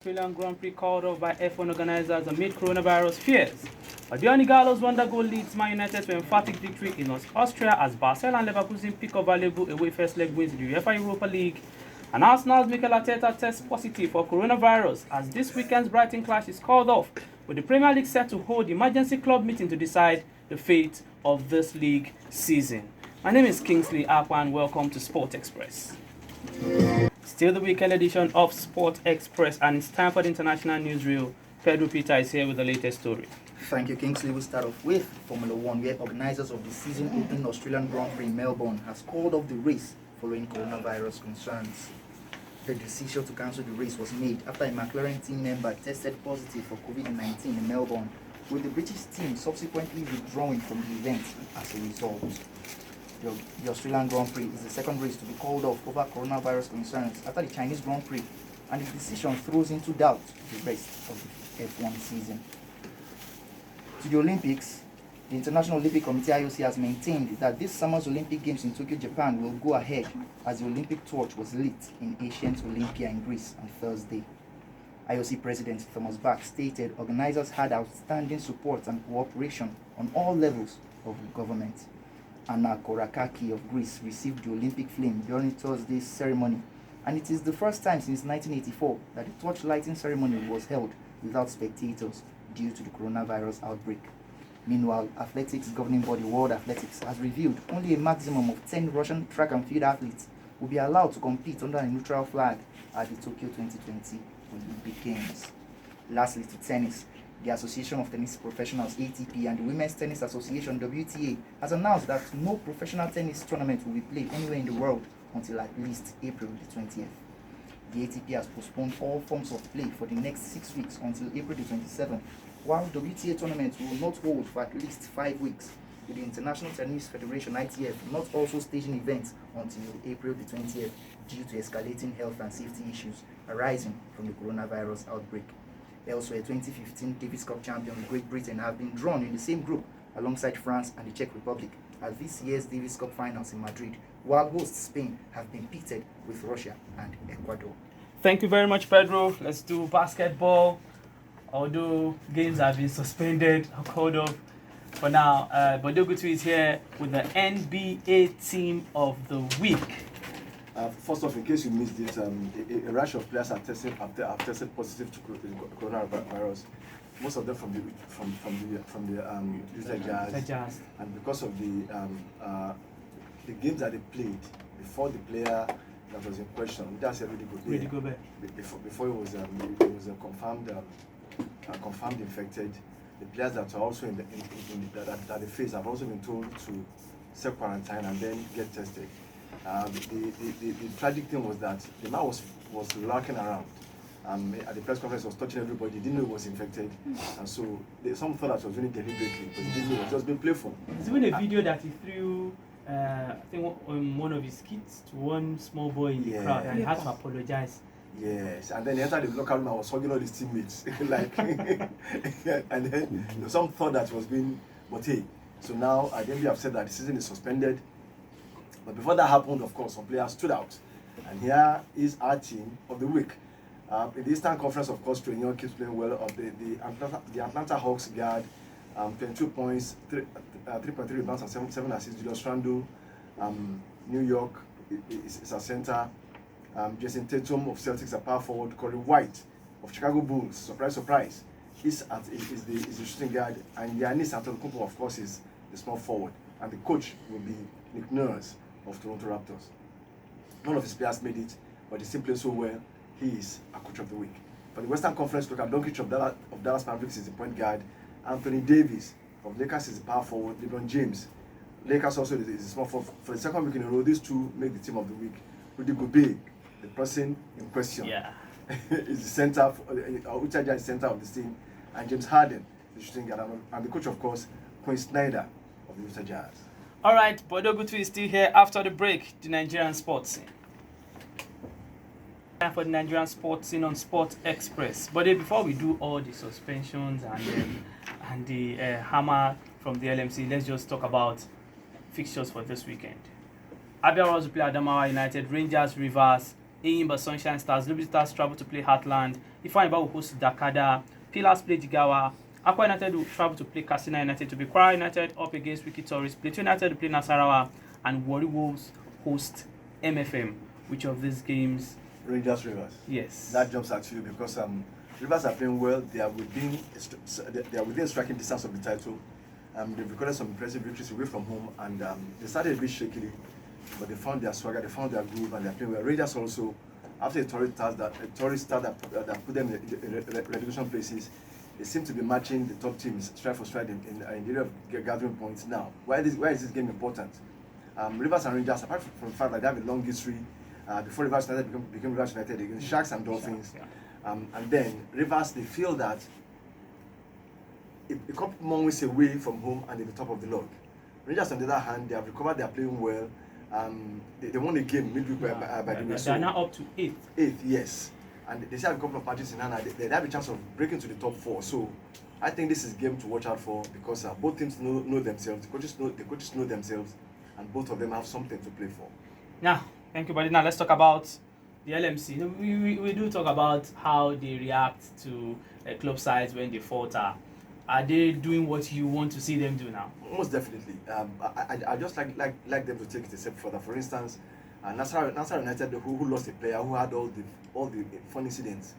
Australian Grand Prix called off by F1 organizers amid coronavirus fears. Adrian Gallo's wonder goal leads Man United to emphatic victory in Austria as Barcelona and Leverkusen pick up valuable away first leg wins in the UEFA Europa League. And Arsenal's Mikel Arteta tests positive for coronavirus as this weekend's Brighton clash is called off, with the Premier League set to hold emergency club meeting to decide the fate of this league season. My name is Kingsley Akwa and welcome to Sport Express. Still the weekend edition of Sport Express, and it's time for the international newsreel. Pedro Peter is here with the latest story. Thank you, Kingsley. We'll start off with Formula One, where organizers of the season-opening Australian Grand Prix in Melbourne has called off the race following coronavirus concerns. The decision to cancel the race was made after a McLaren team member tested positive for COVID-19 in Melbourne, with the British team subsequently withdrawing from the event as a result. The Australian Grand Prix is the second race to be called off over coronavirus concerns after the Chinese Grand Prix, and the decision throws into doubt the rest of the F1 season. To the Olympics, the International Olympic Committee IOC has maintained that this summer's Olympic Games in Tokyo, Japan will go ahead as the Olympic torch was lit in ancient Olympia in Greece on Thursday. IOC President Thomas Bach stated organizers had outstanding support and cooperation on all levels of government. Anna Korakaki of Greece received the Olympic flame during Thursday's ceremony, and it is the first time since 1984 that the torch lighting ceremony was held without spectators due to the coronavirus outbreak. Meanwhile, athletics governing body World Athletics has revealed only a maximum of 10 Russian track and field athletes will be allowed to compete under a neutral flag at the Tokyo 2020 Olympic Games. Lastly, to tennis. The Association of Tennis Professionals (ATP) and the Women's Tennis Association (WTA) has announced that no professional tennis tournament will be played anywhere in the world until at least April the 20th. The ATP has postponed all forms of play for the next 6 weeks until April the 27th, while WTA tournaments will not hold for at least 5 weeks, with the International Tennis Federation (ITF) not also staging events until April the 20th due to escalating health and safety issues arising from the coronavirus outbreak. Elsewhere, 2015 Davis Cup champions Great Britain have been drawn in the same group alongside France and the Czech Republic at this year's Davis Cup finals in Madrid, while hosts Spain have been pitted with Russia and Ecuador. Thank you very much, Pedro. Let's do basketball. Although games have been suspended or called off for now, Bodogutu is here with the NBA team of the week. First off, in case you missed it, a rash of players have tested positive to coronavirus. Most of them from the Utah Jazz, and because of the games that they played before the player that was in question, that's Rudy Gobert. Before it was confirmed infected. The players that are also that they face have also been told to self-quarantine and then get tested. The tragic thing was that the man was lurking around. At the press conference, was touching everybody. He didn't know he was infected, and so some thought that was doing it deliberately, but he didn't know. It was just being playful. There's even a video that he threw, I think, on one of his kids to one small boy in the crowd, and he had to apologize. Yes, and then he entered the locker room and was hugging all his teammates, like, and then some thought that was being, but hey, so now I think we have said that the season is suspended. But before that happened, of course, some players stood out. And here is our team of the week. In the Eastern Conference, of course, Trae Young keeps playing well. The Atlanta Hawks guard, 22 points, 3.3 rebounds, and 7 assists. Julius Randle, New York is a center. Jason Tatum of Celtics, a power forward. Corey White of Chicago Bulls, surprise, is the shooting guard. And Giannis Antetokounmpo, of course, is the small forward. And the coach will be Nick Nurse of Toronto Raptors. None of his players made it, but he still plays so well. He is a coach of the week. For the Western Conference, Luka Doncic of Dallas Mavericks is the point guard. Anthony Davis of Lakers is the power forward. LeBron James, Lakers also is the small forward. For the second week in a row, these two make the team of the week. Rudy Gobert, the person in question, is the center. Utah Jazz is the center of the team, and James Harden, the shooting guard, and the coach, of course, Quinn Snyder of the Utah Jazz. All right, Bodogutu is still here after the break. The Nigerian sports scene. Time for the Nigerian sports scene on Sport Express. But before we do all the suspensions and the hammer from the LMC, let's just talk about fixtures for this weekend. Abia Warriors play Adamawa United, Rangers, Rivers, Eyimba Sunshine Stars, Lobby Stars travel to play Heartland, Ifeanyi will host Dakada, Pillars play Jigawa, Akwa United will travel to play Katsina United, to be Kwara United up against Wiki Tourist, Plateau United will play Nasarawa, and Warri Wolves host MFM. Which of these games? Rangers. Yes. That jumps at you because Rivers are playing well. They are within striking distance of the title. They've recorded some impressive victories away from home, and they started a bit shakily, but they found their swagger, they found their groove, and they're playing well. Rangers also, after a torrid start that put them in relegation places, they seem to be matching the top teams stride for stride in the area of gathering points now. Why is this game important? Rivers and Rangers, apart from the fact that they have a long history, before Rivers United became Rivers United against Sharks and Dolphins, and then Rivers, they feel that a couple more weeks away from home and at the top of the log. Rangers, on the other hand, they have recovered, they are playing well. They won a game midweek by the way. They are now up to 8th. 8th, yes. And they still have a couple of matches in hand. They have a chance of breaking to the top 4. So I think this is a game to watch out for because both teams know themselves. The coaches know themselves, and both of them have something to play for. Now, thank you, buddy. Now let's talk about the LMC. We do talk about how they react to club sides when they falter. Are they doing what you want to see them do now? Most definitely. I just like them to take it a step further. For instance, Nasarawa United, who lost a player who had all the fun incidents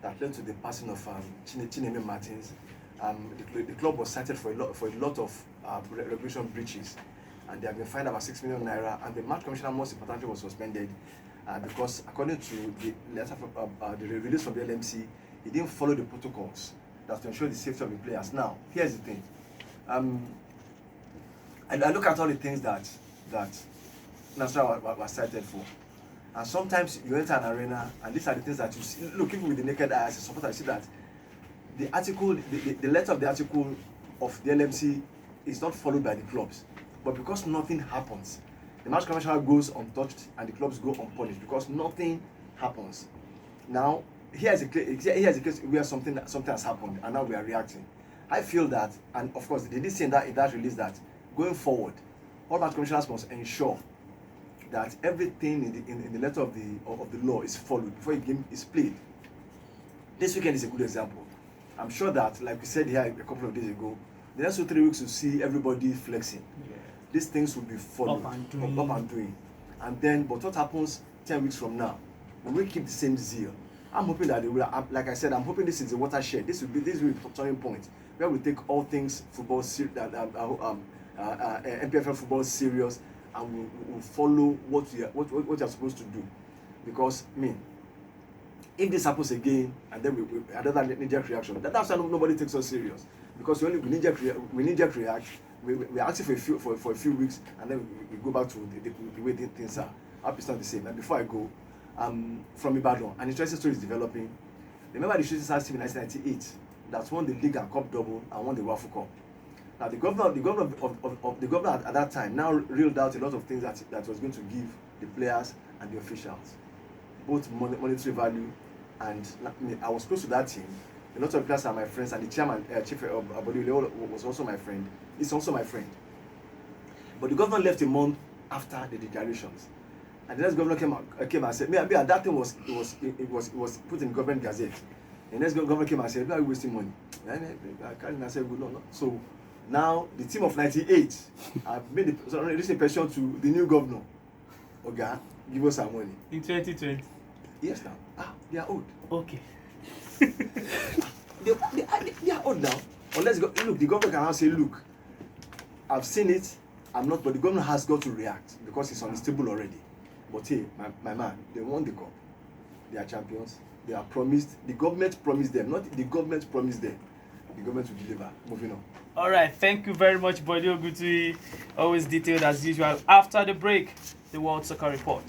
that led to the passing of Chineme Martins. The club was cited for a lot of regulation breaches, and they have been fined about 6 million naira. And the match commissioner, most importantly, was suspended because, according to the letter from the release from the LMC, he didn't follow the protocols that's to ensure the safety of the players. Now, here's the thing. I look at all the things that Nasarawa was cited for. And sometimes you enter an arena, and these are the things that you see. Look, even with the naked eye as a supporter, you see that the article, the letter of the article of the LMC is not followed by the clubs. But because nothing happens, the match commissioner goes untouched and the clubs go unpunished because nothing happens. Now, here's a case where something has happened and now we are reacting. I feel that, and of course they did say in that release that going forward, all match commissioners must ensure that everything in the letter of the law is followed before a game is played. This weekend is a good example. I'm sure that, like we said here a couple of days ago, the next 2 3 weeks will see everybody flexing. Yeah. These things will be followed, up and doing. And then, but what happens 10 weeks from now? Will we keep the same zeal? I'm hoping that they will. Like I said, I'm hoping this is a watershed. This will be the turning point where we take all things football, NPFL football serious, and we'll follow what you're supposed to do. Because if this happens again, and then we another knee-jerk reaction, that's why nobody takes us serious. Because we knee-jerk react, we active for a few weeks, and then we go back to the way things are. I hope it's not the same. And before I go, from Ibadan, an interesting story is developing. Remember the Shooting Stars team in 1998 that won the league and cup double and won the Wafu Cup. Now the governor at that time now reeled out a lot of things that was going to give the players and the officials, both monetary value, and I was close to that team. A lot of players are my friends, and the chairman, Chief Abodile, was also my friend. He's also my friend. But the governor left a month after the declarations. And the next governor came and said, that thing was put in the government gazette. The next governor came and said, why are you wasting money? I said, no. So now the team of 98 have made a petition to the new governor. Okay, give us some money. In 2020? Yes, now. They are old. Okay. they are old now. Unless look, the governor can now say, look, I've seen it, I'm not, but the governor has got to react because he's unstable already. But hey, my man, they won the cup. They are champions. They are promised. The government promised them. Not the government promised them. The government will deliver. Moving on. All right. Thank you very much, Bode Ogutuyi. Always detailed as usual. After the break, the World Soccer Report.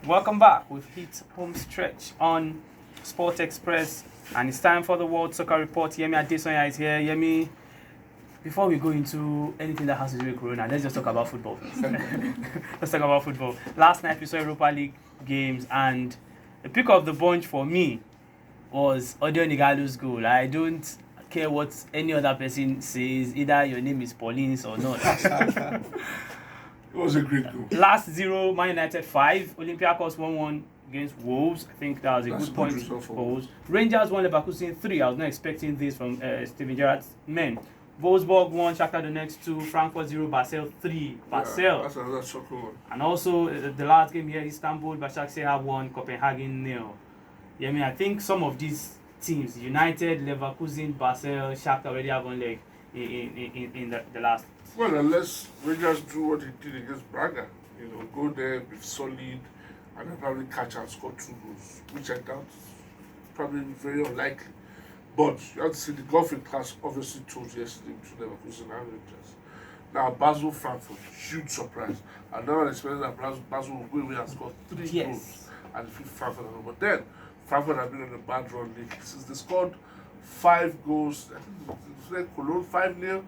Welcome back. We've hit home stretch on Sport Express. And it's time for the World Soccer Report. Yemi Adesanya is here. Yemi, before we go into anything that has to do with Corona, let's just talk about football. Let's talk about football. Last night we saw Europa League games, and the pick of the bunch for me was Odion Ighalo's goal. I don't care what any other person says, either your name is Paulins or not. It was a great goal. Last 0, Man United 5, Olympiacos 1-1, against Wolves. I think that was a That's good a good point result for for Wolves. Rangers won Leverkusen 3. I was not expecting this from Steven Gerrard's men. Wolfsburg won Shakhtar Donetsk 2. Frankfurt 0. Basel 3. Basel. Yeah, that's another shocking one. And also the last game here, Istanbul, Başakşehir 1. Copenhagen 0. Yeah, I mean, I think some of these teams, United, Leverkusen, Basel, Shakhtar already have one leg in the last. Well, unless Rangers do what he did against Braga, go there, be solid, and then probably catch and score 2 goals, which I doubt is probably very unlikely. But you have to see the golfing class obviously told yesterday to Leverkusen and Rangers. Now, Basel Frankfurt, huge surprise. I never expected that Basel would go away and score 3 goals and defeat Frankfurt. But then, Frankfurt have been on a bad run league. Since they scored 5 goals, I think it's like Cologne 5-0,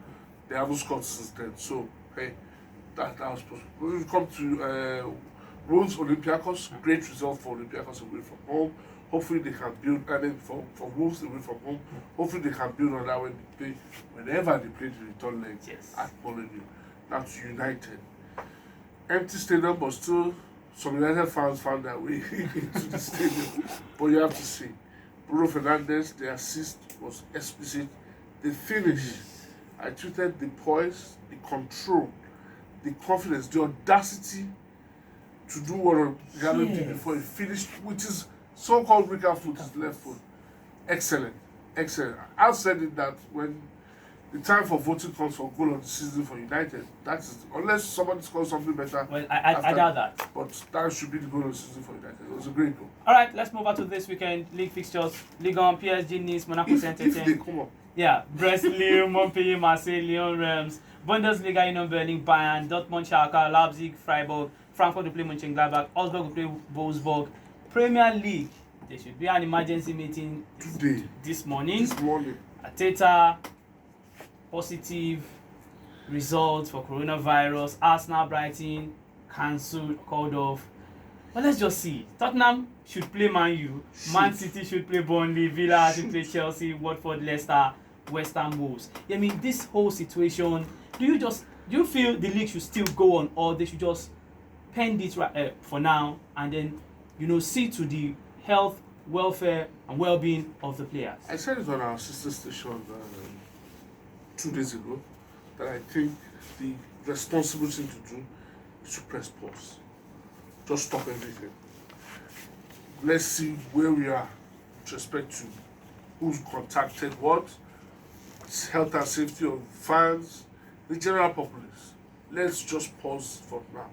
they haven't scored since then. So, hey, that was possible. When we come to Rose Olympiacos, great result for Olympiacos away from home. Hopefully they can build, and then for Wolves away from home, hopefully they can build on that when they play, whenever they play the return leg at Molineux. Now to United. Empty stadium, but still some United fans found their way into the stadium. But you have to see, Bruno Fernandes, the assist was explicit. The finish, I tweeted the poise, the control, the confidence, the audacity to do what Gallo did before he finished, which is so-called weaker foot, his left foot. Excellent, excellent. I've said it that when the time for voting comes for goal of the season for United, that's unless somebody scores something better. Well, I doubt that. But that should be the goal of the season for United. It was a great goal. All right, let's move on to this weekend league fixtures. Ligue 1, PSG, Nice, Monaco, If they Saint-Etienne. come up, Yeah, Brest, Lille, Montpellier, Marseille, Lyon, Reims, Bundesliga, Union Berlin, Bayern, Dortmund, Schalke, Leipzig, Freiburg, Frankfurt will play Mönchengladbach, Augsburg will play Wolfsburg. Premier League, there should be an emergency meeting today, this morning. this morning, Ateta, positive results for coronavirus. Arsenal, Brighton, cancelled, called off. But let's just see. Tottenham should play Man U. Man City should play Burnley. Villa should play Chelsea. Watford, Leicester, West Ham, Wolves. I mean, this whole situation, do you feel the league should still go on, or they should just pen it for now and then, see to the health, welfare, and well-being of the players? I said it on our sister station 2 days ago that I think the responsible thing to do is to press pause. Just stop everything. Let's see where we are with respect to who's contacted what, health and safety of fans, the general populace. Let's just pause for now.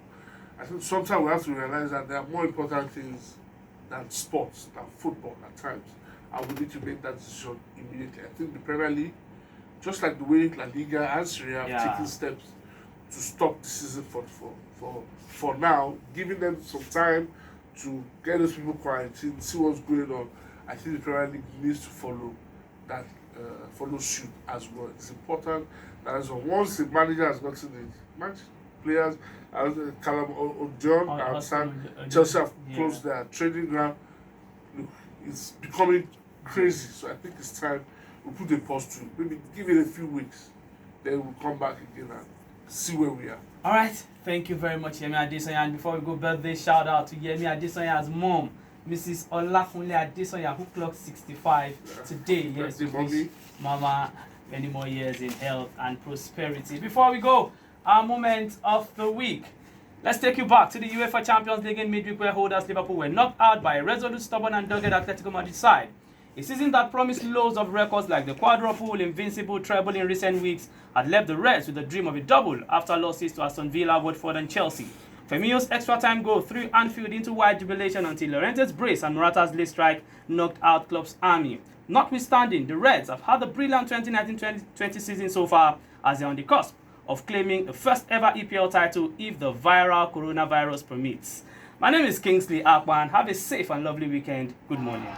I think sometimes we have to realize that there are more important things than sports, than football at times. And we need to make that decision immediately. I think the Premier League, just like the way La Liga and Serie A have taken steps to stop the season for now, giving them some time to get those people quarantined, see what's going on. I think the Premier League needs to follow that, follow suit as well. It's important that as well, once the manager has gotten the match, players, Callum O'Donnell and Chelsea have closed their training ground. Look, it's becoming crazy. So I think it's time we put a pause to it. Maybe give it a few weeks, then we'll come back again and see where we are. All right, thank you very much, Yemi Adesanya. And before we go, birthday shout out to Yemi Adesanya's mom, Mrs. Olakunle Adesanya, who clocked 65 today. Yes, we wish Mama many more years in health and prosperity. Before we go, our moment of the week. Let's take you back to the UEFA Champions League in midweek, where holders Liverpool were knocked out by a resolute, stubborn and dogged Atletico Madrid side. A season that promised loads of records like the quadruple, invincible, treble in recent weeks had left the Reds with the dream of a double after losses to Aston Villa, Watford and Chelsea. Firmino's extra time goal threw Anfield into wide jubilation until Llorente's brace and Morata's late strike knocked out Klopp's army. Notwithstanding, the Reds have had a brilliant 2019-2020 season so far, as they are on the cusp of claiming the first ever EPL title if the viral coronavirus permits. My name is Kingsley Akpan. Have a safe and lovely weekend. Good morning.